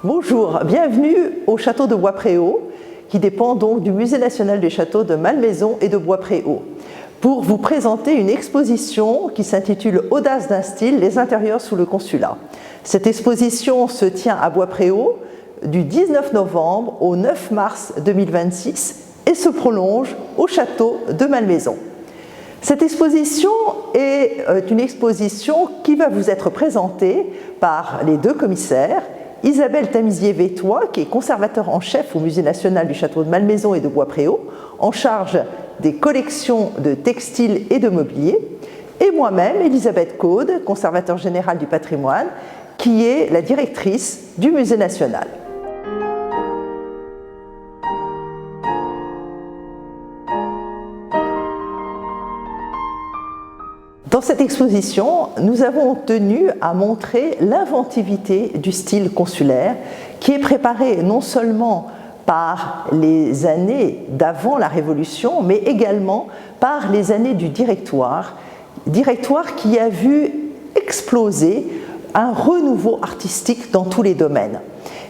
Bonjour, bienvenue au château de Bois-Préau, qui dépend donc du Musée national des châteaux de Malmaison et de Bois-Préau, pour vous présenter une exposition qui s'intitule « Audace d'un style, les intérieurs sous le consulat ». Cette exposition se tient à Bois-Préau du 19 novembre au 9 mars 2026 et se prolonge au château de Malmaison. Cette exposition est une exposition qui va vous être présentée par les deux commissaires, Isabelle Tamizier-Vétois, qui est conservateur en chef au Musée national du château de Malmaison et de Bois-Préau, en charge des collections de textiles et de mobilier, et moi-même, Elisabeth Caude, conservateur général du patrimoine, qui est la directrice du Musée national. Dans cette exposition, nous avons tenu à montrer l'inventivité du style consulaire qui est préparé non seulement par les années d'avant la Révolution, mais également par les années du directoire qui a vu exploser un renouveau artistique dans tous les domaines.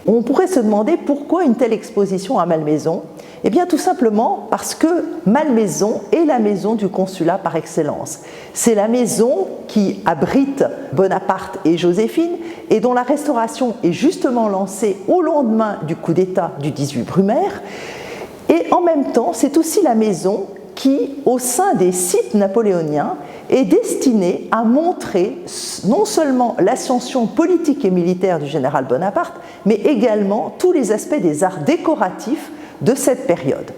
On pourrait se demander pourquoi une telle exposition à Malmaison. Eh bien tout simplement parce que Malmaison est la maison du consulat par excellence. C'est la maison qui abrite Bonaparte et Joséphine et dont la restauration est justement lancée au lendemain du coup d'État du 18 Brumaire. Et en même temps, c'est aussi la maison qui, au sein des sites napoléoniens, est destinée à montrer non seulement l'ascension politique et militaire du général Bonaparte, mais également tous les aspects des arts décoratifs de cette période.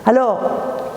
Alors,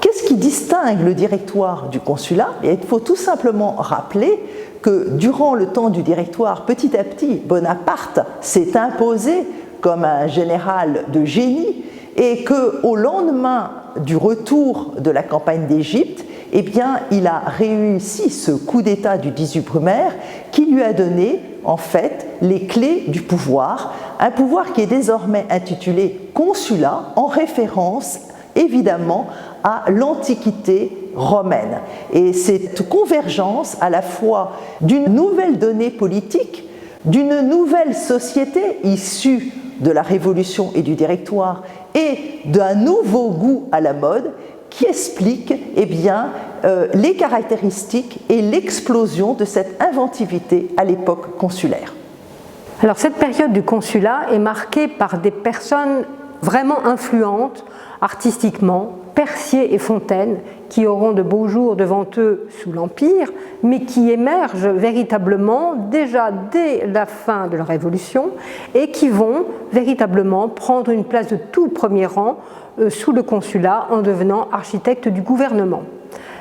qu'est-ce qui distingue le directoire du consulat? Il faut tout simplement rappeler que durant le temps du directoire, petit à petit, Bonaparte s'est imposé comme un général de génie et qu'au lendemain du retour de la campagne d'Égypte, eh bien, il a réussi ce coup d'État du 18 Brumaire qui lui a donné en fait les clés du pouvoir, un pouvoir qui est désormais intitulé consulat en référence évidemment à l'Antiquité romaine. Et cette convergence à la fois d'une nouvelle donnée politique, d'une nouvelle société issue de la Révolution et du Directoire et d'un nouveau goût à la mode qui explique eh bien, les caractéristiques et l'explosion de cette inventivité à l'époque consulaire. Alors cette période du consulat est marquée par des personnes vraiment influentes artistiquement, Percier et Fontaine, qui auront de beaux jours devant eux sous l'Empire, mais qui émergent véritablement déjà dès la fin de la Révolution et qui vont véritablement prendre une place de tout premier rang sous le consulat en devenant architecte du gouvernement.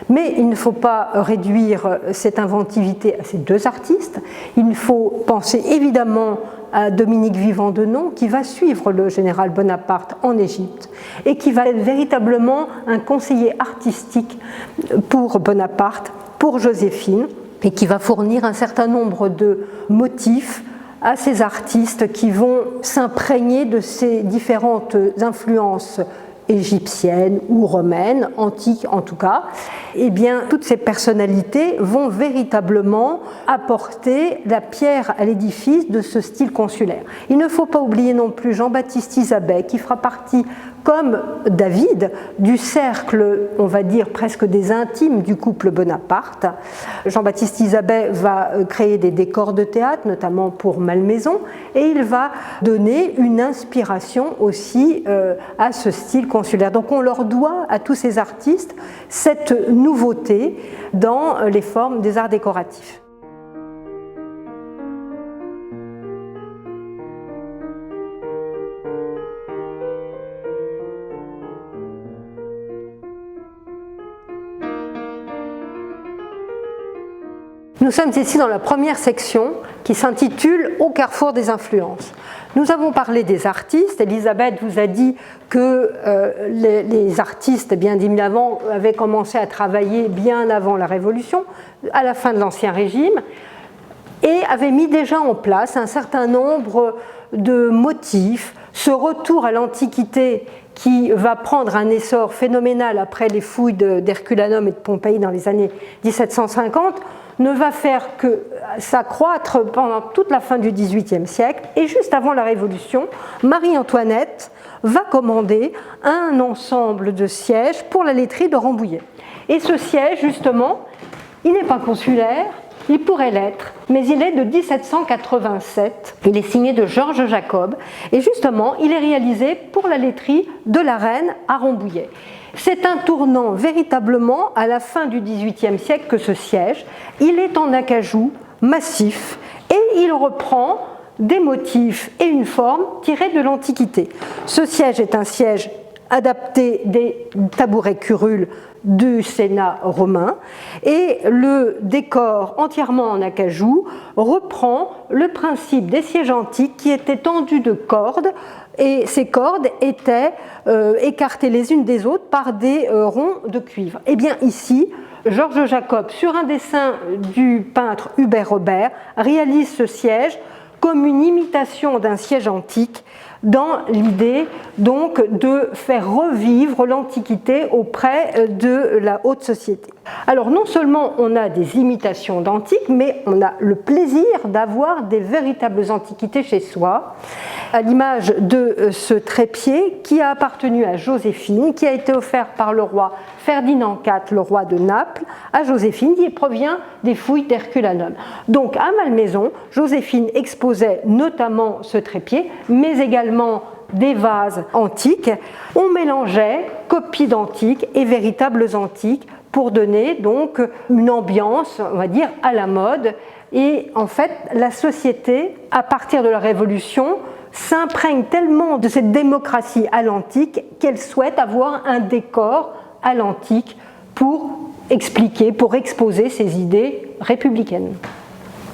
Mais il ne faut pas réduire cette inventivité à ces deux artistes. Il faut penser évidemment à Dominique Vivant-Denon qui va suivre le général Bonaparte en Égypte et qui va être véritablement un conseiller artistique pour Bonaparte, pour Joséphine, et qui va fournir un certain nombre de motifs à ces artistes qui vont s'imprégner de ces différentes influences égyptiennes ou romaines, antiques en tout cas, eh bien, toutes ces personnalités vont véritablement apporter la pierre à l'édifice de ce style consulaire. Il ne faut pas oublier non plus Jean-Baptiste Isabey qui fera partie, comme David, du cercle, on va dire, presque des intimes du couple Bonaparte. Jean-Baptiste Isabey va créer des décors de théâtre, notamment pour Malmaison, et il va donner une inspiration aussi à ce style consulaire. Donc on leur doit, à tous ces artistes, cette nouveauté dans les formes des arts décoratifs. Nous sommes ici dans la première section qui s'intitule « Au carrefour des influences ». Nous avons parlé des artistes. Elisabeth vous a dit que les artistes, bien dit avant, avaient commencé à travailler bien avant la Révolution, à la fin de l'Ancien Régime, et avaient mis déjà en place un certain nombre de motifs, ce retour à l'Antiquité qui va prendre un essor phénoménal après les fouilles d'Herculanum et de Pompéi dans les années 1750, ne va faire que s'accroître pendant toute la fin du XVIIIe siècle. Et juste avant la Révolution, Marie-Antoinette va commander un ensemble de sièges pour la laiterie de Rambouillet. Et ce siège, justement, il n'est pas consulaire, il pourrait l'être, mais il est de 1787. Il est signé de Georges Jacob et justement, il est réalisé pour la laiterie de la Reine à Rambouillet. C'est un tournant véritablement à la fin du XVIIIe siècle que ce siège. Il est en acajou massif et il reprend des motifs et une forme tirés de l'Antiquité. Ce siège est un siège adapté des tabourets curules du Sénat romain et le décor entièrement en acajou reprend le principe des sièges antiques qui étaient tendus de cordes et ces cordes étaient écartées les unes des autres par des ronds de cuivre. Et bien ici, Georges Jacob, sur un dessin du peintre Hubert Robert, réalise ce siège comme une imitation d'un siège antique dans l'idée donc de faire revivre l'Antiquité auprès de la haute société. Alors non seulement on a des imitations d'antiques, mais on a le plaisir d'avoir des véritables antiquités chez soi, à l'image de ce trépied qui a appartenu à Joséphine, qui a été offert par le roi Ferdinand IV, le roi de Naples, à Joséphine, qui provient des fouilles d'Herculanum. Donc à Malmaison, Joséphine exposait notamment ce trépied, mais également des vases antiques. On mélangeait copies d'antiques et véritables antiques pour donner donc une ambiance, on va dire, à la mode. Et en fait, la société, à partir de la Révolution, s'imprègne tellement de cette démocratie à l'antique qu'elle souhaite avoir un décor à l'antique pour expliquer, pour exposer ses idées républicaines.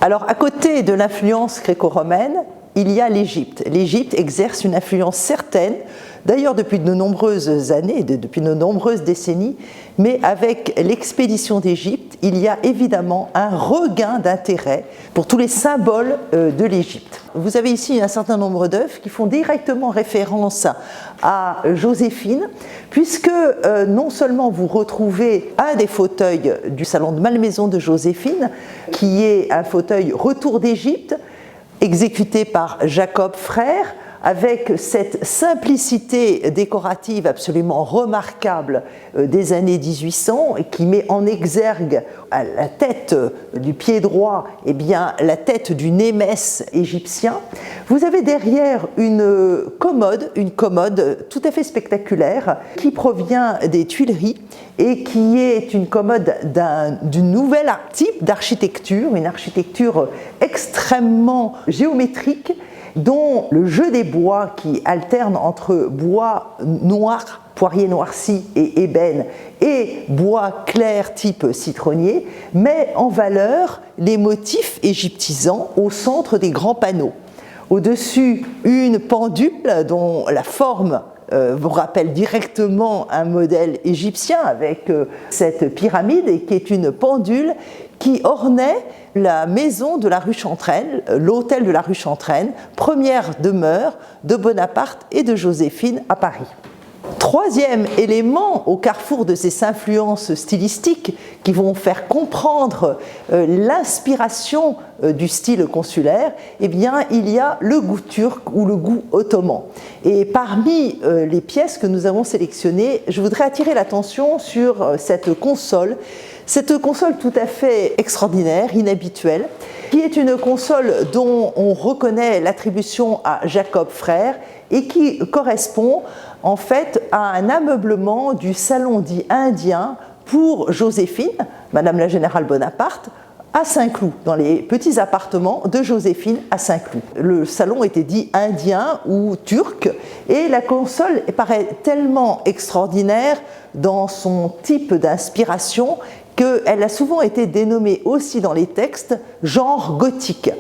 Alors, à côté de l'influence gréco-romaine, il y a l'Égypte. L'Égypte exerce une influence certaine, d'ailleurs depuis de nombreuses années, depuis de nombreuses décennies, mais avec l'expédition d'Égypte, il y a évidemment un regain d'intérêt pour tous les symboles de l'Égypte. Vous avez ici un certain nombre d'œuvres qui font directement référence à Joséphine, puisque non seulement vous retrouvez un des fauteuils du salon de Malmaison de Joséphine, qui est un fauteuil Retour d'Égypte, exécuté par Jacob Frère, avec cette simplicité décorative absolument remarquable des années 1800, qui met en exergue à la tête du pied droit eh bien, la tête du Némès égyptien. Vous avez derrière une commode tout à fait spectaculaire qui provient des Tuileries et qui est une commode d'une nouvelle type d'architecture, une architecture extrêmement géométrique, dont le jeu des bois qui alterne entre bois noir, poirier noirci et ébène, et bois clair type citronnier, met en valeur les motifs égyptisants au centre des grands panneaux. Au-dessus, une pendule dont la forme vous rappelle directement un modèle égyptien avec cette pyramide et qui est une pendule qui ornait la maison de la rue Chantraine, l'hôtel de la rue Chantraine, première demeure de Bonaparte et de Joséphine à Paris. Troisième élément au carrefour de ces influences stylistiques qui vont faire comprendre l'inspiration du style consulaire, eh bien, il y a le goût turc ou le goût ottoman. Et parmi les pièces que nous avons sélectionnées, je voudrais attirer l'attention sur cette console tout à fait extraordinaire, inhabituelle, qui est une console dont on reconnaît l'attribution à Jacob Frère et qui correspond en fait à un ameublement du salon dit indien pour Joséphine, Madame la Générale Bonaparte, à Saint-Cloud, dans les petits appartements de Joséphine à Saint-Cloud. Le salon était dit indien ou turc et la console paraît tellement extraordinaire dans son type d'inspiration qu'elle a souvent été dénommée aussi dans les textes genre gothique.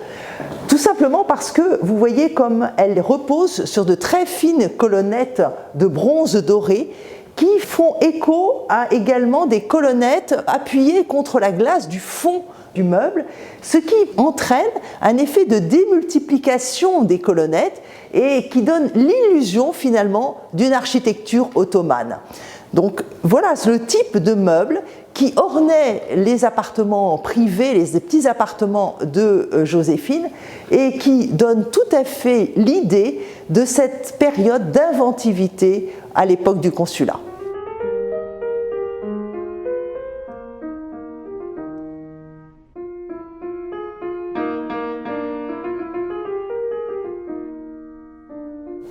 Tout simplement parce que vous voyez comme elle repose sur de très fines colonnettes de bronze doré qui font écho à également des colonnettes appuyées contre la glace du fond du meuble, ce qui entraîne un effet de démultiplication des colonnettes et qui donne l'illusion finalement d'une architecture ottomane. Donc voilà le type de meuble qui ornait les appartements privés, les petits appartements de Joséphine et qui donne tout à fait l'idée de cette période d'inventivité à l'époque du consulat.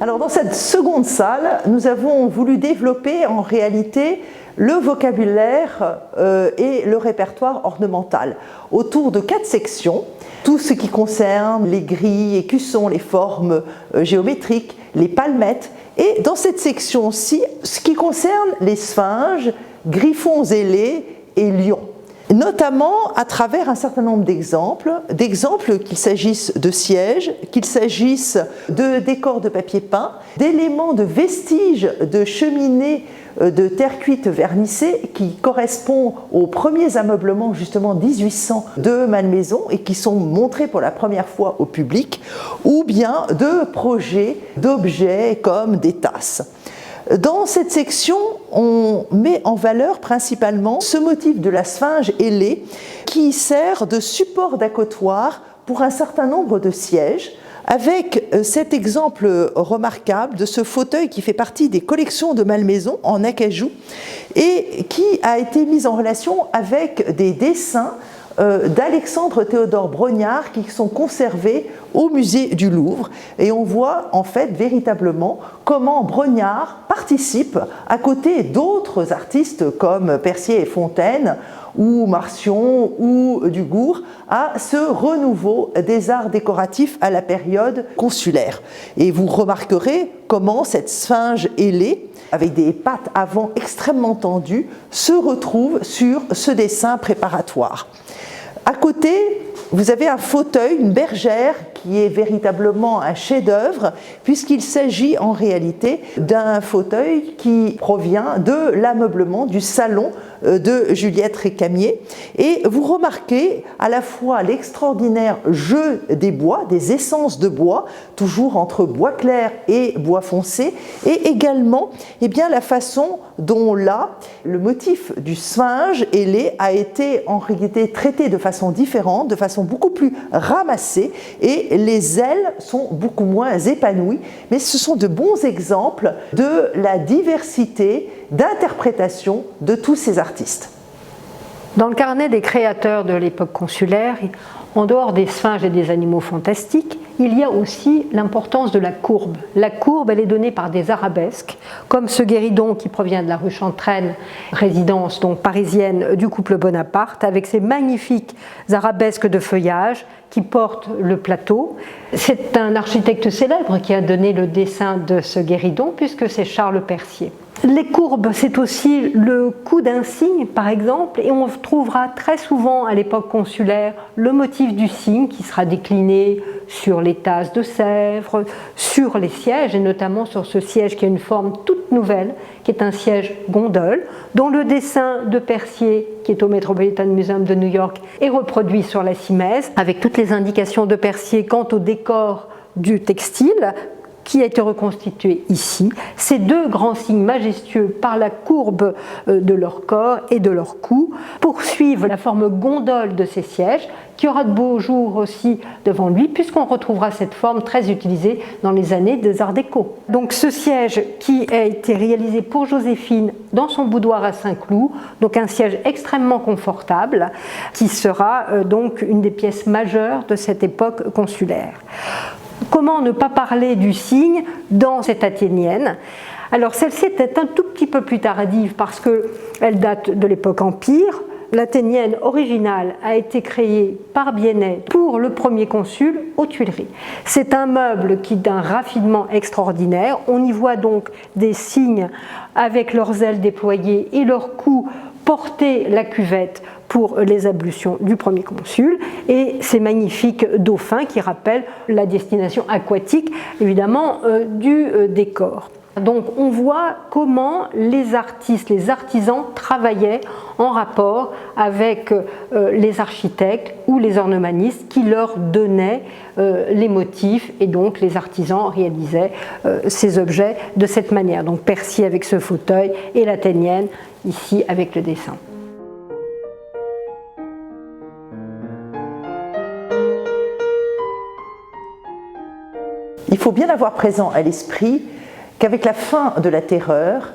Alors dans cette seconde salle, nous avons voulu développer en réalité le vocabulaire et le répertoire ornemental autour de 4 sections. Tout ce qui concerne les grilles, écussons, les formes géométriques, les palmettes. Et dans cette section-ci, ce qui concerne les sphinges, griffons ailés et lions. Notamment à travers un certain nombre d'exemples qu'il s'agisse de sièges, qu'il s'agisse de décors de papier peint, d'éléments de vestiges de cheminées de terre cuite vernissée qui correspondent aux premiers ameublements justement 1800 de Malmaison et qui sont montrés pour la première fois au public, ou bien de projets d'objets comme des tasses. Dans cette section, on met en valeur principalement ce motif de la sphinge ailée qui sert de support d'accotoir pour un certain nombre de sièges, avec cet exemple remarquable de ce fauteuil qui fait partie des collections de Malmaison en acajou et qui a été mis en relation avec des dessins d'Alexandre Théodore Brognard qui sont conservés au musée du Louvre. Et on voit en fait véritablement comment Brognard participe à côté d'autres artistes comme Percier et Fontaine ou Marcion ou Dugourc à ce renouveau des arts décoratifs à la période consulaire. Et vous remarquerez comment cette sphinge ailée, avec des pattes avant extrêmement tendues, se retrouve sur ce dessin préparatoire. À côté, vous avez un fauteuil, une bergère, qui est véritablement un chef-d'œuvre, puisqu'il s'agit en réalité d'un fauteuil qui provient de l'ameublement du salon de Juliette Récamier. Et vous remarquez à la fois l'extraordinaire jeu des bois, des essences de bois, toujours entre bois clair et bois foncé, et également la façon dont là, le motif du sphinge ailé a été en réalité traité de façon différente, de façon beaucoup plus ramassée, et les ailes sont beaucoup moins épanouies, mais ce sont de bons exemples de la diversité d'interprétation de tous ces artistes. Dans le carnet des créateurs de l'époque consulaire, en dehors des sphinges et des animaux fantastiques, il y a aussi l'importance de la courbe. La courbe, elle est donnée par des arabesques, comme ce guéridon qui provient de la rue Chantraine, résidence donc parisienne du couple Bonaparte, avec ses magnifiques arabesques de feuillage qui portent le plateau. C'est un architecte célèbre qui a donné le dessin de ce guéridon, puisque c'est Charles Percier. Les courbes, c'est aussi le coup d'un cygne, par exemple, et on trouvera très souvent à l'époque consulaire le motif du cygne qui sera décliné sur les tasses de Sèvres, sur les sièges, et notamment sur ce siège qui a une forme toute nouvelle, qui est un siège gondole, dont le dessin de Percier, qui est au Metropolitan Museum de New York, est reproduit sur la simèse, avec toutes les indications de Percier quant au décor du textile, qui a été reconstitué ici. Ces deux grands signes majestueux par la courbe de leur corps et de leur cou poursuivent la forme gondole de ces sièges, qui aura de beaux jours aussi devant lui, puisqu'on retrouvera cette forme très utilisée dans les années des Arts déco. Donc ce siège qui a été réalisé pour Joséphine dans son boudoir à Saint-Cloud, donc un siège extrêmement confortable, qui sera donc une des pièces majeures de cette époque consulaire. Comment ne pas parler du cygne dans cette athénienne? Alors celle-ci était un tout petit peu plus tardive parce qu'elle date de l'époque Empire. L'athénienne originale a été créée par Biennet pour le premier consul aux Tuileries. C'est un meuble qui d'un raffinement extraordinaire. On y voit donc des cygnes avec leurs ailes déployées et leur cou porter la cuvette pour les ablutions du premier consul, et ces magnifiques dauphins qui rappellent la destination aquatique, évidemment, du décor. Donc on voit comment les artistes, les artisans travaillaient en rapport avec les architectes ou les ornemanistes qui leur donnaient les motifs, et donc les artisans réalisaient ces objets de cette manière. Donc Percier avec ce fauteuil et l'Athénienne ici avec le dessin. Il faut bien avoir présent à l'esprit qu'avec la fin de la Terreur,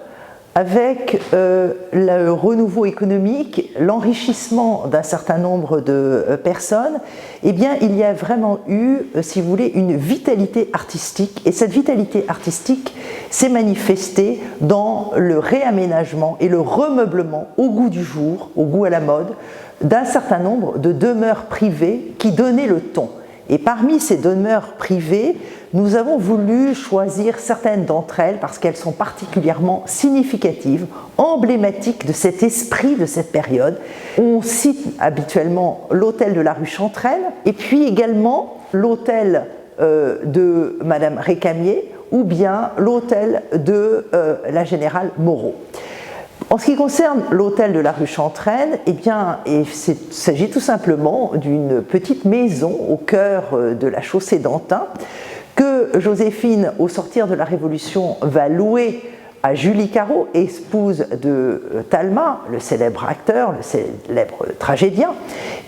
avec le renouveau économique, l'enrichissement d'un certain nombre de personnes, eh bien, il y a vraiment eu, si vous voulez, une vitalité artistique. Et cette vitalité artistique s'est manifestée dans le réaménagement et le remeublement au goût du jour, au goût à la mode, d'un certain nombre de demeures privées qui donnaient le ton. Et parmi ces demeures privées, nous avons voulu choisir certaines d'entre elles parce qu'elles sont particulièrement significatives, emblématiques de cet esprit de cette période. On cite habituellement l'hôtel de la rue Chantrenne et puis également l'hôtel de Madame Récamier ou bien l'hôtel de la générale Moreau. En ce qui concerne l'hôtel de la rue Chantrenne, eh bien, il s'agit tout simplement d'une petite maison au cœur de la chaussée d'Antin que Joséphine, au sortir de la Révolution, va louer à Julie Caro, épouse de Talma, le célèbre acteur, le célèbre tragédien,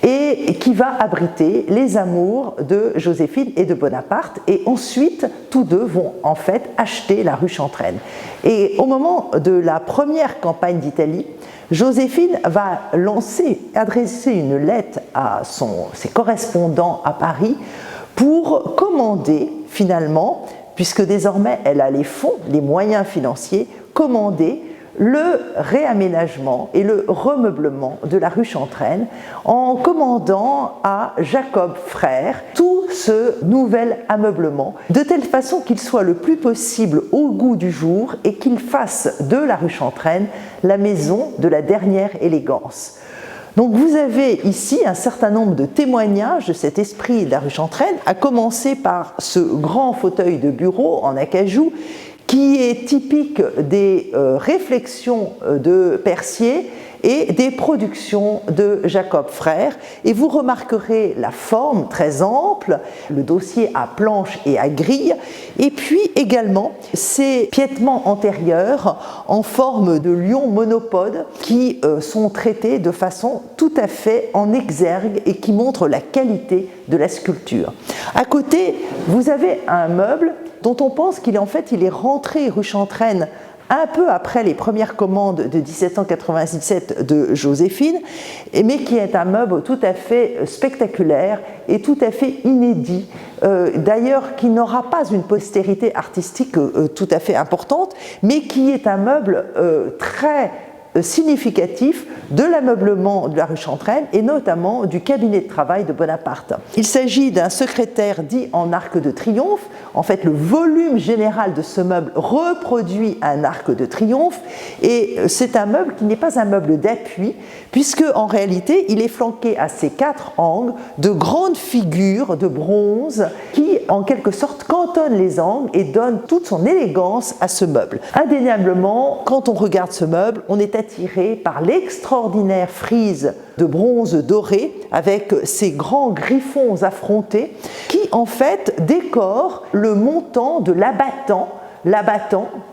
et qui va abriter les amours de Joséphine et de Bonaparte. Et ensuite, tous deux vont en fait acheter la rue Chantrenne. Et au moment de la première campagne d'Italie, Joséphine va adresser une lettre à ses correspondants à Paris pour commander finalement, puisque désormais elle a les fonds, les moyens financiers, commander le réaménagement et le remeublement de la rue Chantrenne en commandant à Jacob Frère tout ce nouvel ameublement, de telle façon qu'il soit le plus possible au goût du jour et qu'il fasse de la rue Chantrenne la maison de la dernière élégance. Donc vous avez ici un certain nombre de témoignages de cet esprit de la rue Chantrenne, à commencer par ce grand fauteuil de bureau en acajou qui est typique des réflexions de Percier et des productions de Jacob Frère. Et vous remarquerez la forme très ample, le dossier à planche et à grille, et puis également ces piétements antérieurs en forme de lion monopode qui sont traités de façon tout à fait en exergue et qui montrent la qualité de la sculpture. À côté, vous avez un meuble dont on pense qu'il est rentré rue Chantrenne un peu après les premières commandes de 1797 de Joséphine, mais qui est un meuble tout à fait spectaculaire et tout à fait inédit, d'ailleurs qui n'aura pas une postérité artistique tout à fait importante, mais qui est un meuble très significatif de l'ameublement de la rue Chantrenne et notamment du cabinet de travail de Bonaparte. Il s'agit d'un secrétaire dit en arc de triomphe. En fait, le volume général de ce meuble reproduit un arc de triomphe et c'est un meuble qui n'est pas un meuble d'appui puisque en réalité il est flanqué à ses quatre angles de grandes figures de bronze qui en quelque sorte cantonnent les angles et donnent toute son élégance à ce meuble. Indéniablement, quand on regarde ce meuble, on est attiré par l'extraordinaire frise de bronze doré avec ces grands griffons affrontés qui en fait décorent le montant de l'abattant,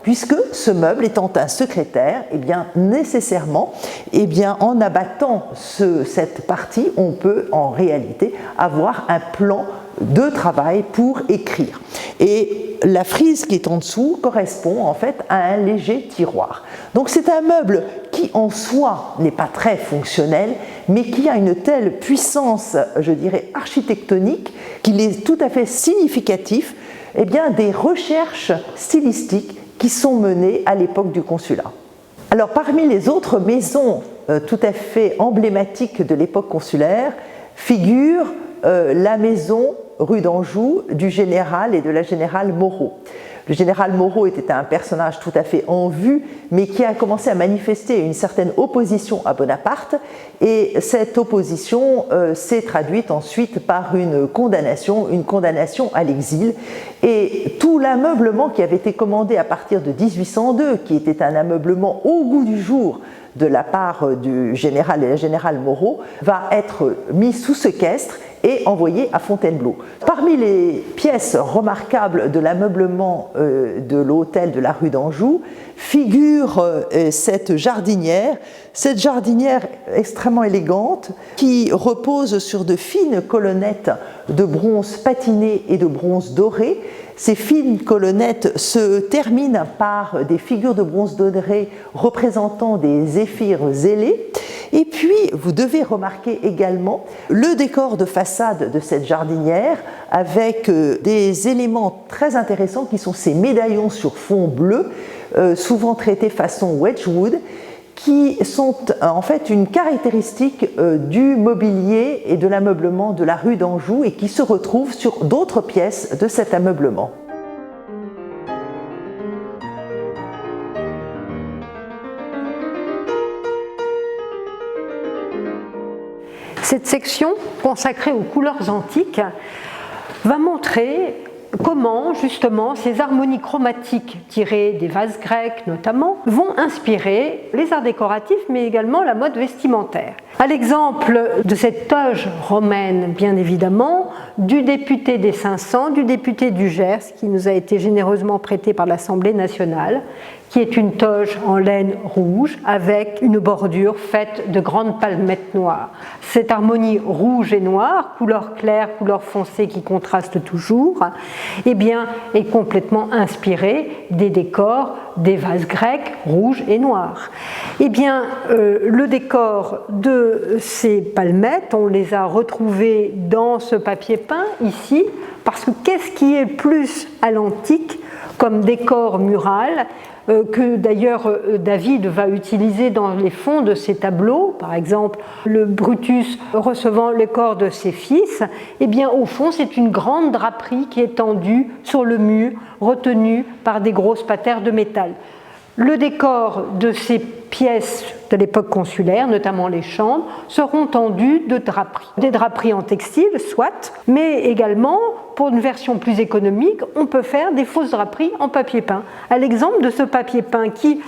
puisque ce meuble étant un secrétaire, eh bien, nécessairement, eh bien, en abattant cette partie, on peut en réalité avoir un plan de travail pour écrire. Et la frise qui est en dessous correspond en fait à un léger tiroir. Donc c'est un meuble qui en soi n'est pas très fonctionnel, mais qui a une telle puissance, je dirais, architectonique, qu'il est tout à fait significatif eh bien, des recherches stylistiques qui sont menées à l'époque du consulat. Alors parmi les autres maisons tout à fait emblématiques de l'époque consulaire figure la maison rue d'Anjou du général et de la générale Moreau. Le général Moreau était un personnage tout à fait en vue, mais qui a commencé à manifester une certaine opposition à Bonaparte, et cette opposition s'est traduite ensuite par une condamnation à l'exil. Et tout l'ameublement qui avait été commandé à partir de 1802, qui était un ameublement au goût du jour de la part du général et la générale Moreau, va être mis sous séquestre et envoyé à Fontainebleau. Parmi les pièces remarquables de l'ameublement de l'hôtel de la rue d'Anjou figure cette jardinière extrêmement élégante qui repose sur de fines colonnettes de bronze patiné et de bronze doré. Ces fines colonnettes se terminent par des figures de bronze doré représentant des zéphyrs ailés. Et puis, vous devez remarquer également le décor de façade de cette jardinière avec des éléments très intéressants qui sont ces médaillons sur fond bleu, souvent traités façon Wedgwood, qui sont en fait une caractéristique du mobilier et de l'ameublement de la rue d'Anjou et qui se retrouvent sur d'autres pièces de cet ameublement. Cette section consacrée aux couleurs antiques va montrer comment justement ces harmonies chromatiques tirées des vases grecs notamment vont inspirer les arts décoratifs mais également la mode vestimentaire. À l'exemple de cette toge romaine bien évidemment, du député des 500, du député du Gers qui nous a été généreusement prêté par l'Assemblée nationale, qui est une toge en laine rouge avec une bordure faite de grandes palmettes noires. Cette harmonie rouge et noire, couleur claire, couleur foncée qui contraste toujours, eh bien, est complètement inspirée des décors des vases grecs rouges et noirs. Eh bien, le décor de ces palmettes, on les a retrouvés dans ce papier peint ici, parce que qu'est-ce qui est plus à l'antique comme décor mural que d'ailleurs David va utiliser dans les fonds de ses tableaux, par exemple le Brutus recevant le corps de ses fils, eh bien au fond c'est une grande draperie qui est tendue sur le mur, retenue par des grosses patères de métal. Le décor de ces pièces de l'époque consulaire, notamment les chambres, seront tendues de draperies. Des draperies en textile, soit, mais également, pour une version plus économique, on peut faire des fausses draperies en papier peint. À l'exemple de ce papier peint qui,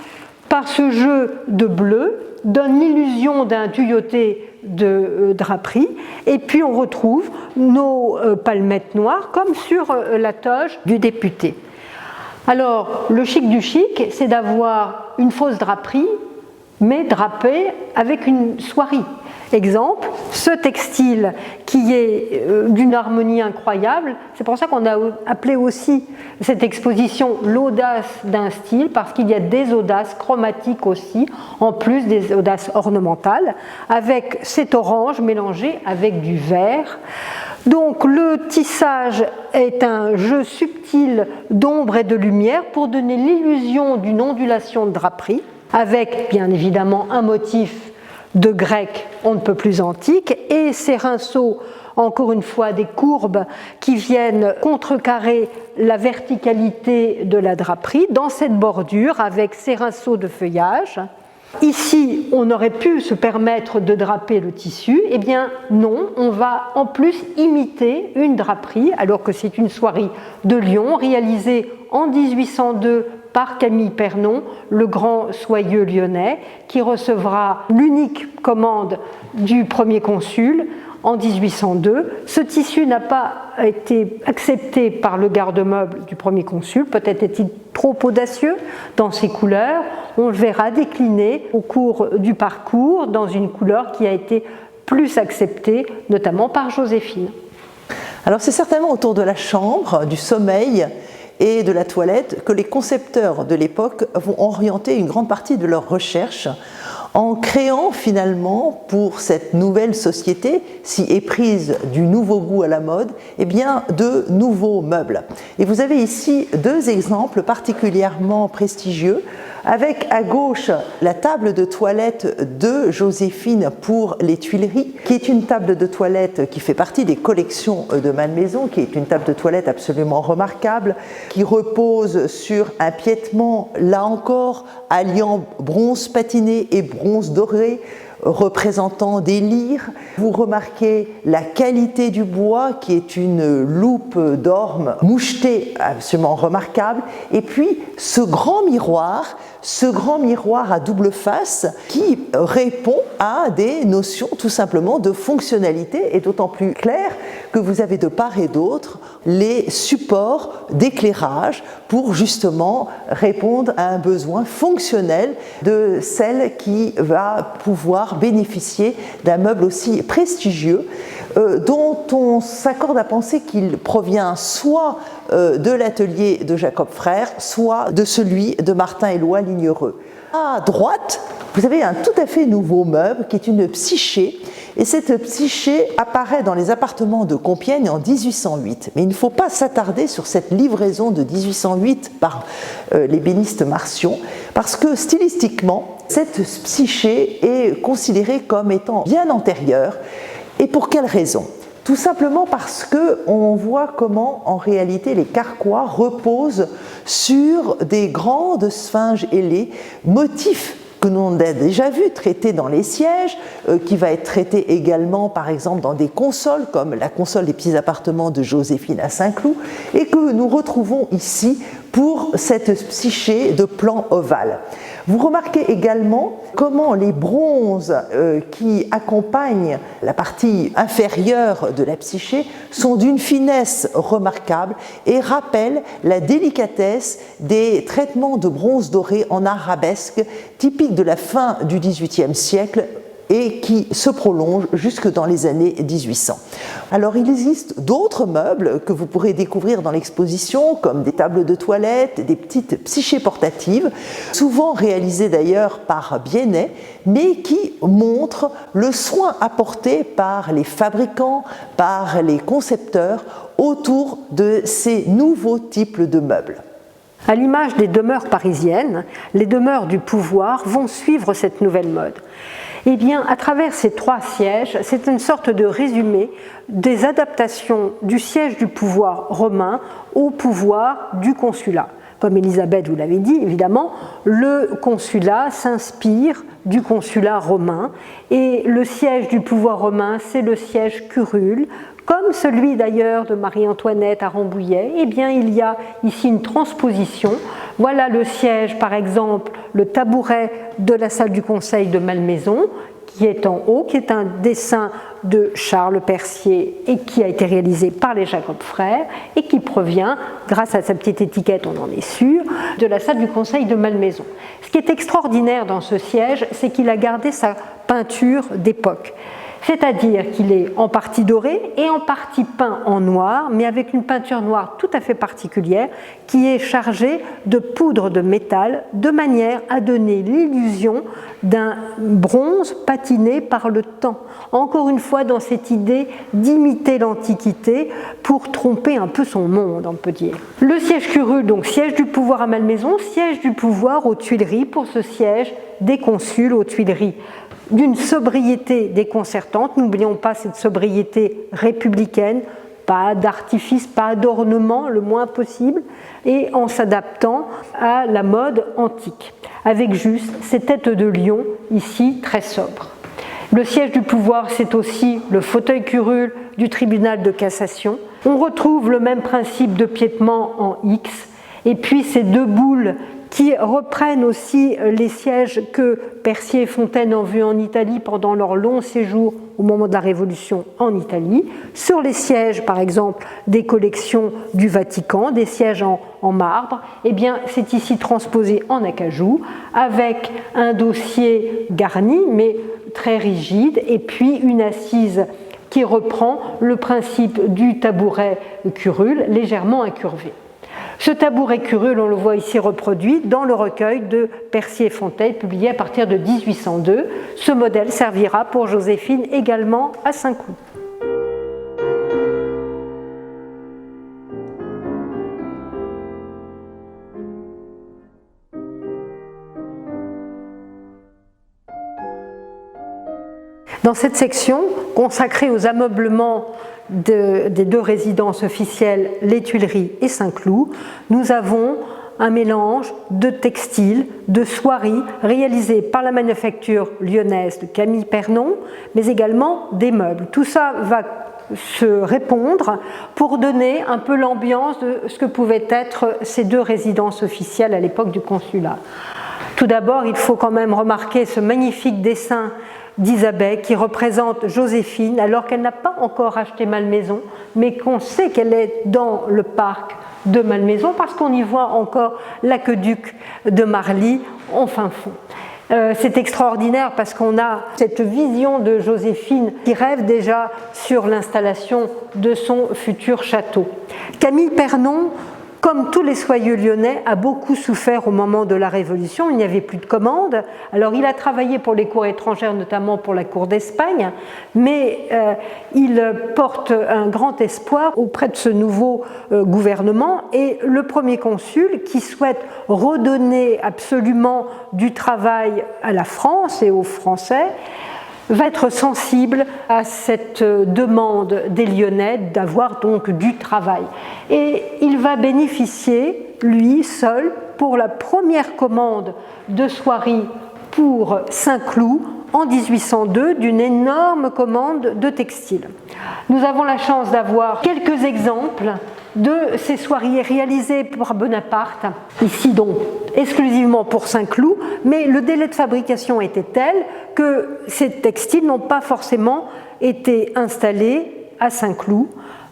par ce jeu de bleu, donne l'illusion d'un tuyauté de draperie, et puis on retrouve nos palmettes noires comme sur la toge du député. Alors, le chic du chic, c'est d'avoir une fausse draperie, mais drapée avec une soierie. Exemple, ce textile qui est d'une harmonie incroyable, c'est pour ça qu'on a appelé aussi cette exposition l'audace d'un style, parce qu'il y a des audaces chromatiques aussi, en plus des audaces ornementales, avec cet orange mélangé avec du vert. Donc le tissage est un jeu subtil d'ombre et de lumière pour donner l'illusion d'une ondulation de draperie, avec bien évidemment un motif de grec on ne peut plus antique, et ces rinceaux, encore une fois des courbes qui viennent contrecarrer la verticalité de la draperie dans cette bordure avec ces rinceaux de feuillage. Ici, on aurait pu se permettre de draper le tissu, eh bien non, on va en plus imiter une draperie, alors que c'est une soierie de Lyon réalisée en 1802 par Camille Pernon, le grand soyeux lyonnais, qui recevra l'unique commande du premier consul en 1802. Ce tissu n'a pas été accepté par le garde-meuble du premier consul, peut-être est-il trop audacieux dans ses couleurs. On le verra décliner au cours du parcours dans une couleur qui a été plus acceptée, notamment par Joséphine. Alors c'est certainement autour de la chambre, du sommeil et de la toilette que les concepteurs de l'époque vont orienter une grande partie de leurs recherches en créant finalement pour cette nouvelle société, si éprise du nouveau goût à la mode, eh bien de nouveaux meubles. Et vous avez ici deux exemples particulièrement prestigieux. avec à gauche la table de toilette de Joséphine pour les Tuileries, qui est une table de toilette qui fait partie des collections de Malmaison, qui est une table de toilette absolument remarquable, qui repose sur un piétement, là encore, alliant bronze patiné et bronze doré, représentant des lyres. Vous remarquez la qualité du bois qui est une loupe d'orme mouchetée absolument remarquable, et puis ce grand miroir à double face qui répond à des notions tout simplement de fonctionnalité, et d'autant plus clair que vous avez de part et d'autre les supports d'éclairage pour justement répondre à un besoin fonctionnel de celle qui va pouvoir bénéficier d'un meuble aussi prestigieux dont on s'accorde à penser qu'il provient soit de l'atelier de Jacob Frère, soit de celui de Martin Éloi Lignereux. À droite, vous avez un tout à fait nouveau meuble qui est une psyché, et cette psyché apparaît dans les appartements de Compiègne en 1808. Mais il ne faut pas s'attarder sur cette livraison de 1808 par l'ébéniste Marcion, parce que stylistiquement, cette psyché est considérée comme étant bien antérieure. Et pour quelle raison ? Tout simplement parce qu'on voit comment, en réalité, les carquois reposent sur des grandes sphinges ailées, motifs que l'on a déjà vu traité dans les sièges, qui va être traité également, par exemple, dans des consoles, comme la console des petits appartements de Joséphine à Saint-Cloud, et que nous retrouvons ici pour cette psyché de plan ovale. Vous remarquez également comment les bronzes qui accompagnent la partie inférieure de la psyché sont d'une finesse remarquable et rappellent la délicatesse des traitements de bronze doré en arabesque typiques de la fin du XVIIIe siècle et qui se prolonge jusque dans les années 1800. Alors il existe d'autres meubles que vous pourrez découvrir dans l'exposition, comme des tables de toilette, des petites psychés portatives, souvent réalisées d'ailleurs par Biennet, mais qui montrent le soin apporté par les fabricants, par les concepteurs autour de ces nouveaux types de meubles. À l'image des demeures parisiennes, les demeures du pouvoir vont suivre cette nouvelle mode. Eh bien, à travers ces 3 sièges, c'est une sorte de résumé des adaptations du siège du pouvoir romain au pouvoir du consulat. Comme Elisabeth vous l'avez dit, évidemment, le consulat s'inspire du consulat romain et le siège du pouvoir romain, c'est le siège curule, comme celui d'ailleurs de Marie-Antoinette à Rambouillet. Eh bien, il y a ici une transposition. Voilà le siège, par exemple, le tabouret de la salle du conseil de Malmaison, qui est en haut, qui est un dessin de Charles Percier et qui a été réalisé par les Jacob Frères et qui provient, grâce à sa petite étiquette, on en est sûr, de la salle du conseil de Malmaison. Ce qui est extraordinaire dans ce siège, c'est qu'il a gardé sa peinture d'époque. C'est-à-dire qu'il est en partie doré et en partie peint en noir, mais avec une peinture noire tout à fait particulière qui est chargée de poudre de métal de manière à donner l'illusion d'un bronze patiné par le temps. Encore une fois, dans cette idée d'imiter l'Antiquité pour tromper un peu son monde, on peut dire. Le siège curule, donc siège du pouvoir à Malmaison, siège du pouvoir aux Tuileries pour ce siège des consuls aux Tuileries. D'une sobriété déconcertante, n'oublions pas cette sobriété républicaine, pas d'artifice, pas d'ornement, le moins possible, et en s'adaptant à la mode antique, avec juste ces têtes de lion, ici très sobres. Le siège du pouvoir, c'est aussi le fauteuil curule du tribunal de cassation. On retrouve le même principe de piétement en X, et puis ces 2 boules qui reprennent aussi les sièges que Percier et Fontaine ont vus en Italie pendant leur long séjour au moment de la Révolution en Italie. Sur les sièges, par exemple, des collections du Vatican, des sièges en marbre, eh bien, c'est ici transposé en acajou, avec un dossier garni, mais très rigide, et puis une assise qui reprend le principe du tabouret curule, légèrement incurvé. Ce tabouret curule, on le voit ici reproduit dans le recueil de Percier et Fontaine, publié à partir de 1802. Ce modèle servira pour Joséphine également à Saint-Cloud. Dans cette section consacrée aux ameublements des deux résidences officielles, les Tuileries et Saint-Cloud, nous avons un mélange de textiles, de soieries réalisées par la manufacture lyonnaise de Camille Pernon, mais également des meubles. Tout ça va se répondre pour donner un peu l'ambiance de ce que pouvaient être ces deux résidences officielles à l'époque du consulat. Tout d'abord, il faut quand même remarquer ce magnifique dessin d'Isabelle qui représente Joséphine alors qu'elle n'a pas encore acheté Malmaison, mais qu'on sait qu'elle est dans le parc de Malmaison parce qu'on y voit encore l'aqueduc de Marly en fin fond. C'est extraordinaire parce qu'on a cette vision de Joséphine qui rêve déjà sur l'installation de son futur château. Camille Pernon, comme tous les soyeux lyonnais, a beaucoup souffert au moment de la Révolution. Il n'y avait plus de commandes. Alors il a travaillé pour les cours étrangères, notamment pour la cour d'Espagne, mais il porte un grand espoir auprès de ce nouveau gouvernement. Et le premier consul, qui souhaite redonner absolument du travail à la France et aux Français, va être sensible à cette demande des Lyonnais d'avoir donc du travail. Et il va bénéficier, lui seul, pour la première commande de soieries pour Saint-Cloud en 1802, d'une énorme commande de textiles. Nous avons la chance d'avoir quelques exemples de ces soieries réalisées par Bonaparte, ici donc exclusivement pour Saint-Cloud, mais le délai de fabrication était tel que ces textiles n'ont pas forcément été installés à Saint-Cloud,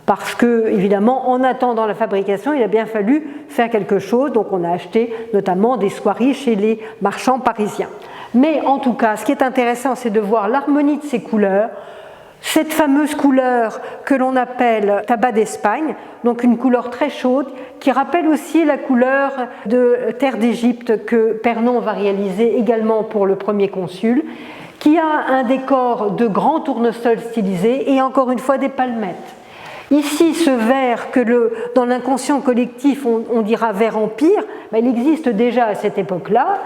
parce que, évidemment, en attendant la fabrication, il a bien fallu faire quelque chose, donc on a acheté notamment des soieries chez les marchands parisiens. Mais en tout cas, ce qui est intéressant, c'est de voir l'harmonie de ces couleurs, cette fameuse couleur que l'on appelle tabac d'Espagne, donc une couleur très chaude, qui rappelle aussi la couleur de terre d'Égypte que Pernon va réaliser également pour le premier consul, qui a un décor de grands tournesols stylisés et encore une fois des palmettes. Ici, ce vert que dans l'inconscient collectif on dira vert empire, il existe déjà à cette époque-là.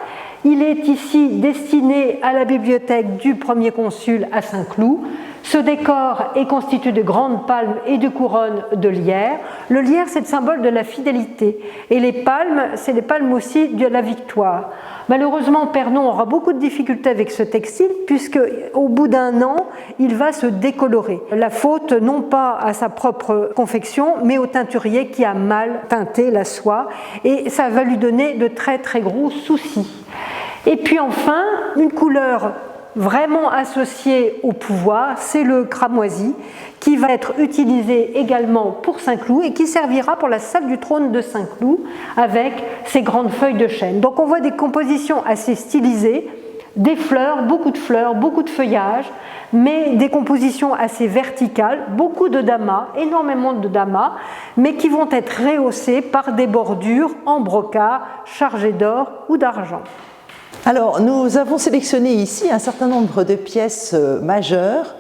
Il est ici destiné à la bibliothèque du premier consul à Saint-Cloud. Ce décor est constitué de grandes palmes et de couronnes de lierre. Le lierre, c'est le symbole de la fidélité. Et les palmes, c'est les palmes aussi de la victoire. Malheureusement, Pernon aura beaucoup de difficultés avec ce textile, puisque au bout d'un an, il va se décolorer. La faute, non pas à sa propre confection, mais au teinturier qui a mal teinté la soie. Et ça va lui donner de très très gros soucis. Et puis enfin, une couleur vraiment associé au pouvoir, c'est le cramoisi qui va être utilisé également pour Saint-Cloud et qui servira pour la salle du trône de Saint-Cloud avec ses grandes feuilles de chêne. Donc on voit des compositions assez stylisées, des fleurs, beaucoup de feuillage, mais des compositions assez verticales, beaucoup de damas, énormément de damas, mais qui vont être rehaussées par des bordures en brocart chargées d'or ou d'argent. Alors, nous avons sélectionné ici un certain nombre de pièces majeures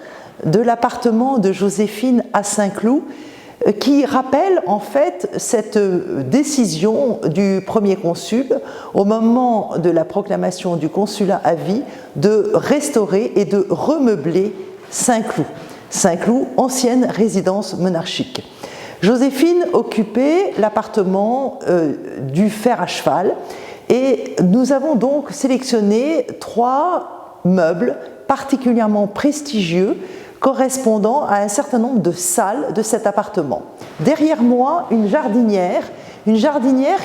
de l'appartement de Joséphine à Saint-Cloud qui rappellent en fait cette décision du premier consul au moment de la proclamation du consulat à vie de restaurer et de remeubler Saint-Cloud. Saint-Cloud, ancienne résidence monarchique. Joséphine occupait l'appartement du fer à cheval. Et nous avons donc sélectionné 3 meubles particulièrement prestigieux correspondant à un certain nombre de salles de cet appartement. Derrière moi, une jardinière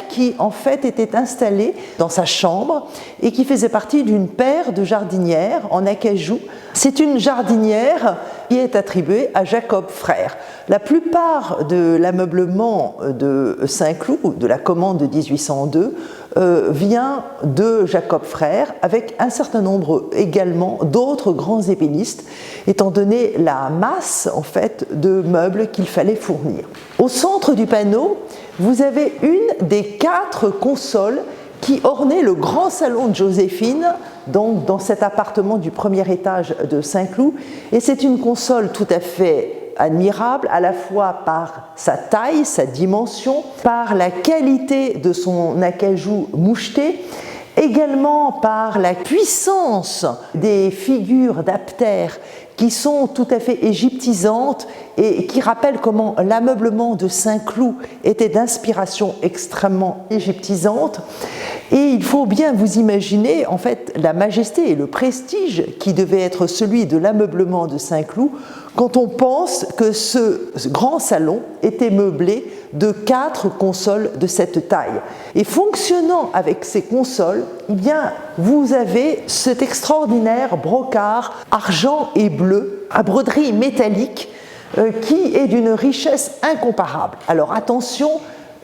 qui en fait était installée dans sa chambre et qui faisait partie d'une paire de jardinières en acajou. C'est une jardinière qui est attribuée à Jacob Frère. La plupart de l'ameublement de Saint-Cloud, de la commande de 1802, vient de Jacob Frère, avec un certain nombre également d'autres grands ébénistes, étant donné la masse en fait de meubles qu'il fallait fournir. Au centre du panneau, vous avez une des 4 consoles qui ornait le grand salon de Joséphine, donc dans cet appartement du premier étage de Saint-Cloud, et c'est une console tout à fait admirable, à la fois par sa taille, sa dimension, par la qualité de son acajou moucheté, également par la puissance des figures d'aptères qui sont tout à fait égyptisantes et qui rappellent comment l'ameublement de Saint-Cloud était d'inspiration extrêmement égyptisante. Et il faut bien vous imaginer en fait la majesté et le prestige qui devait être celui de l'ameublement de Saint-Cloud quand on pense que ce grand salon était meublé de 4 consoles de cette taille. Et fonctionnant avec ces consoles, eh bien, vous avez cet extraordinaire brocart argent et bleu à broderie métallique qui est d'une richesse incomparable. Alors attention,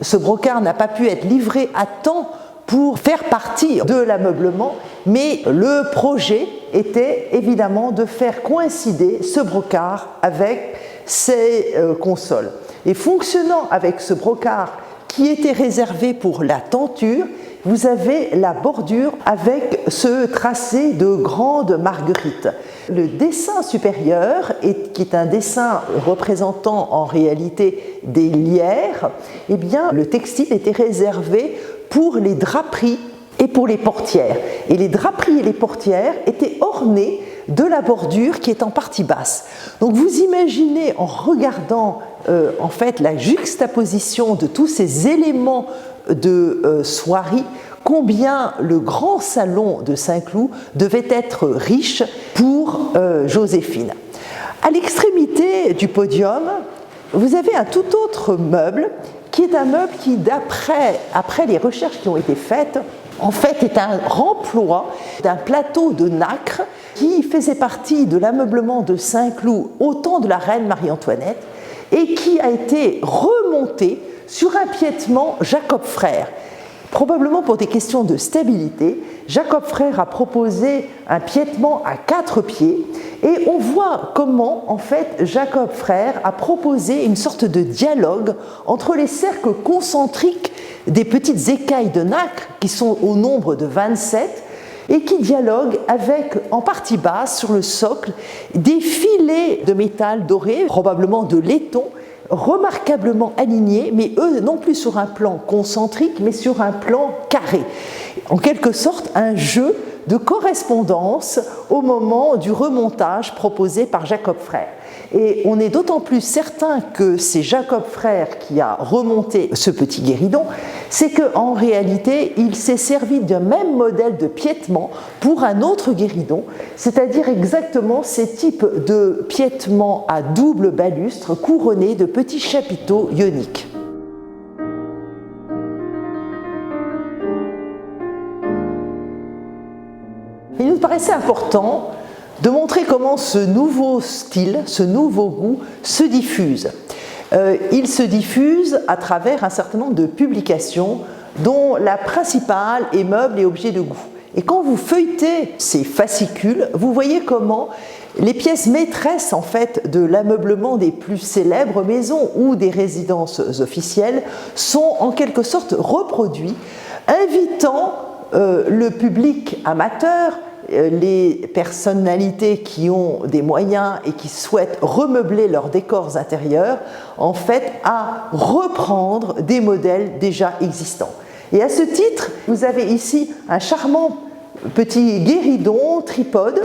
ce brocart n'a pas pu être livré à temps pour faire partie de l'ameublement, mais le projet était évidemment de faire coïncider ce brocart avec ces consoles. Et fonctionnant avec ce brocart qui était réservé pour la tenture, vous avez la bordure avec ce tracé de grandes marguerites. Le dessin supérieur, qui est un dessin représentant en réalité des lierres, eh bien, le textile était réservé pour les draperies et pour les portières. Et les draperies et les portières étaient ornées de la bordure qui est en partie basse. Donc vous imaginez en regardant en fait la juxtaposition de tous ces éléments de soierie, combien le grand salon de Saint-Cloud devait être riche pour Joséphine. À l'extrémité du podium, vous avez un tout autre meuble qui est un meuble qui, après les recherches qui ont été faites, en fait est un remploi d'un plateau de nacre qui faisait partie de l'ameublement de Saint-Cloud au temps de la reine Marie-Antoinette et qui a été remonté sur un piétement Jacob Frère. Probablement pour des questions de stabilité, Jacob Frère a proposé un piétement à 4 pieds et on voit comment en fait Jacob Frère a proposé une sorte de dialogue entre les cercles concentriques des petites écailles de nacre qui sont au nombre de 27 et qui dialoguent avec en partie basse sur le socle des filets de métal doré, probablement de laiton, remarquablement alignés, mais eux non plus sur un plan concentrique, mais sur un plan carré. En quelque sorte, un jeu de correspondance au moment du remontage proposé par Jacob Frère. Et on est d'autant plus certain que c'est Jacob Frère qui a remonté ce petit guéridon, c'est qu'en réalité, il s'est servi d'un même modèle de piétement pour un autre guéridon, c'est-à-dire exactement ces types de piétements à double balustre couronnés de petits chapiteaux ioniques. Il nous paraissait important de montrer comment ce nouveau style, ce nouveau goût se diffuse. Il se diffuse à travers un certain nombre de publications dont la principale est Meubles et objets de goût. Et quand vous feuilletez ces fascicules, vous voyez comment les pièces maîtresses en fait, de l'ameublement des plus célèbres maisons ou des résidences officielles sont en quelque sorte reproduits, invitant le public amateur, les personnalités qui ont des moyens et qui souhaitent remeubler leurs décors intérieurs, en fait, à reprendre des modèles déjà existants. Et à ce titre, vous avez ici un charmant petit guéridon tripode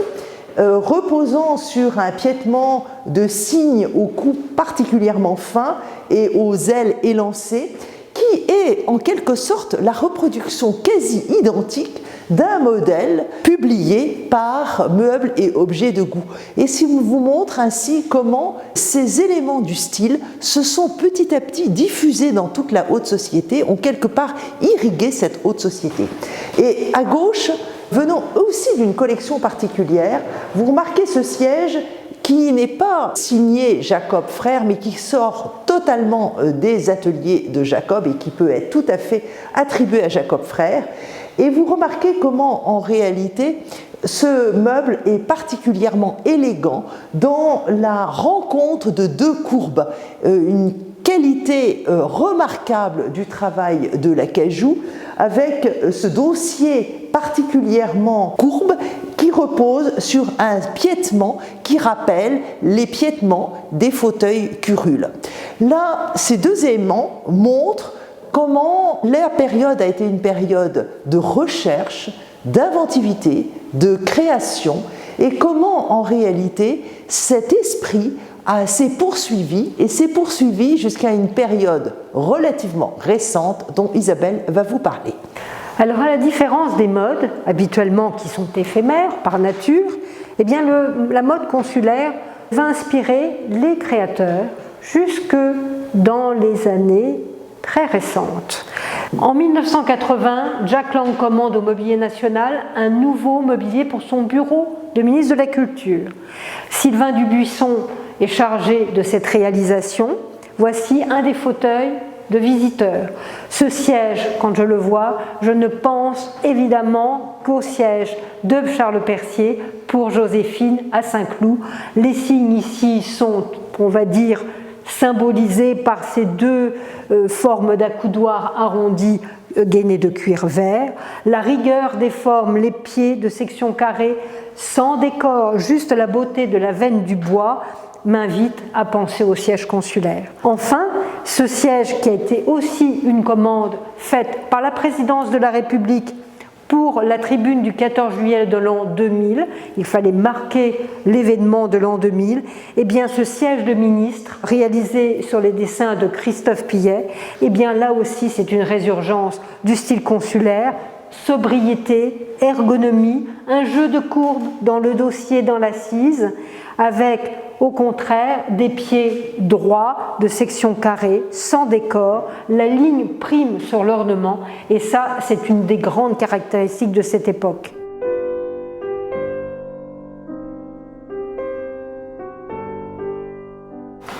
reposant sur un piétement de cygne au cou particulièrement fin et aux ailes élancées, qui est en quelque sorte la reproduction quasi identique d'un modèle publié par Meubles et objets de goût. Et si on vous montre ainsi comment ces éléments du style se sont petit à petit diffusés dans toute la haute société, ont quelque part irrigué cette haute société. Et à gauche, venant aussi d'une collection particulière, vous remarquez ce siège qui n'est pas signé Jacob Frère, mais qui sort totalement des ateliers de Jacob et qui peut être tout à fait attribué à Jacob Frère. Et vous remarquez comment, en réalité, ce meuble est particulièrement élégant dans la rencontre de deux courbes, une qualité remarquable du travail de l'acajou, avec ce dossier particulièrement courbe qui repose sur un piétement qui rappelle les piétements des fauteuils curules. Là, ces deux éléments montrent comment la période a été une période de recherche, d'inventivité, de création et comment en réalité cet esprit s'est poursuivi et s'est poursuivi jusqu'à une période relativement récente dont Isabelle va vous parler. Alors à la différence des modes, habituellement qui sont éphémères par nature, eh bien la mode consulaire va inspirer les créateurs jusque dans les années très récentes. En 1980, Jack Lang commande au Mobilier National un nouveau mobilier pour son bureau de ministre de la Culture. Sylvain Dubuisson est chargé de cette réalisation. Voici un des fauteuils de visiteurs. Ce siège, quand je le vois, je ne pense évidemment qu'au siège de Charles Percier pour Joséphine à Saint-Cloud. Les signes ici sont, on va dire, symbolisés par ces deux formes d'accoudoir arrondis gainés de cuir vert. La rigueur des formes, les pieds de section carrée, sans décor, juste la beauté de la veine du bois, m'invite à penser au siège consulaire. Enfin, ce siège qui a été aussi une commande faite par la présidence de la République pour la tribune du 14 juillet de l'an 2000, il fallait marquer l'événement de l'an 2000, et bien ce siège de ministre, réalisé sur les dessins de Christophe Pillet, et bien là aussi c'est une résurgence du style consulaire, sobriété, ergonomie, un jeu de courbes dans le dossier, dans l'assise, avec au contraire des pieds droits de section carrée, sans décor, la ligne prime sur l'ornement, et ça c'est une des grandes caractéristiques de cette époque.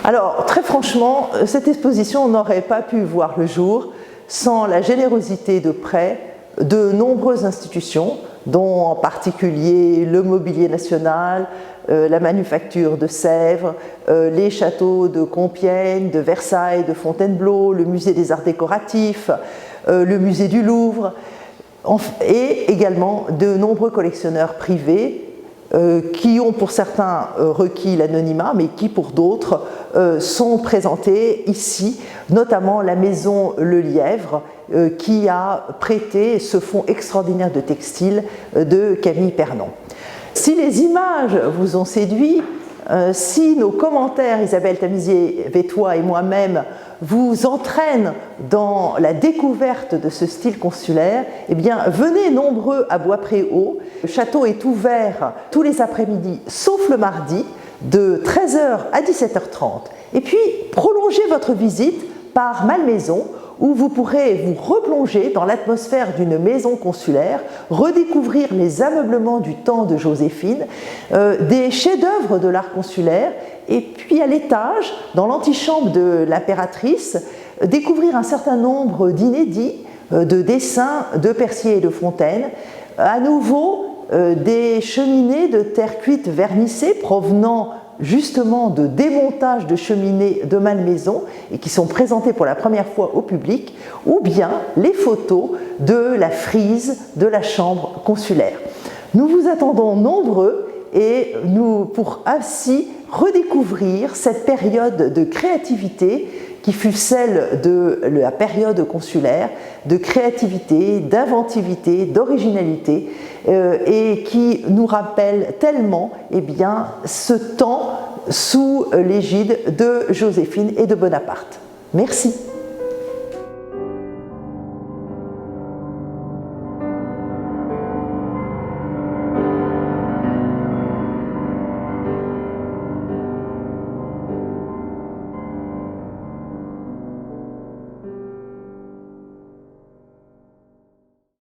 Alors très franchement, cette exposition n'aurait pas pu voir le jour sans la générosité de prêts de nombreuses institutions, dont en particulier le Mobilier National, la Manufacture de Sèvres, les châteaux de Compiègne, de Versailles, de Fontainebleau, le Musée des Arts Décoratifs, le Musée du Louvre, et également de nombreux collectionneurs privés qui ont pour certains requis l'anonymat, mais qui pour d'autres sont présentés ici, notamment la maison Le Lièvre, qui a prêté ce fonds extraordinaire de textile de Camille Pernon. Si les images vous ont séduit, si nos commentaires, Isabelle Tamizier-Vétois et moi-même, vous entraînent dans la découverte de ce style consulaire, eh bien, venez nombreux à Bois-Préau. Le château est ouvert tous les après-midi, sauf le mardi, de 13h à 17h30. Et puis, prolongez votre visite par Malmaison, où vous pourrez vous replonger dans l'atmosphère d'une maison consulaire, redécouvrir les ameublements du temps de Joséphine, des chefs-d'œuvre de l'art consulaire, et puis à l'étage, dans l'antichambre de l'impératrice, découvrir un certain nombre d'inédits, de dessins de Percier et de Fontaine, à nouveau des cheminées de terre cuite vernissées provenant justement de démontage de cheminées de Malmaison et qui sont présentées pour la première fois au public, ou bien les photos de la frise de la chambre consulaire. Nous vous attendons nombreux et pour ainsi redécouvrir cette période de créativité qui fut celle de la période consulaire, de créativité, d'inventivité, d'originalité, et qui nous rappelle tellement ce temps sous l'égide de Joséphine et de Bonaparte. Merci.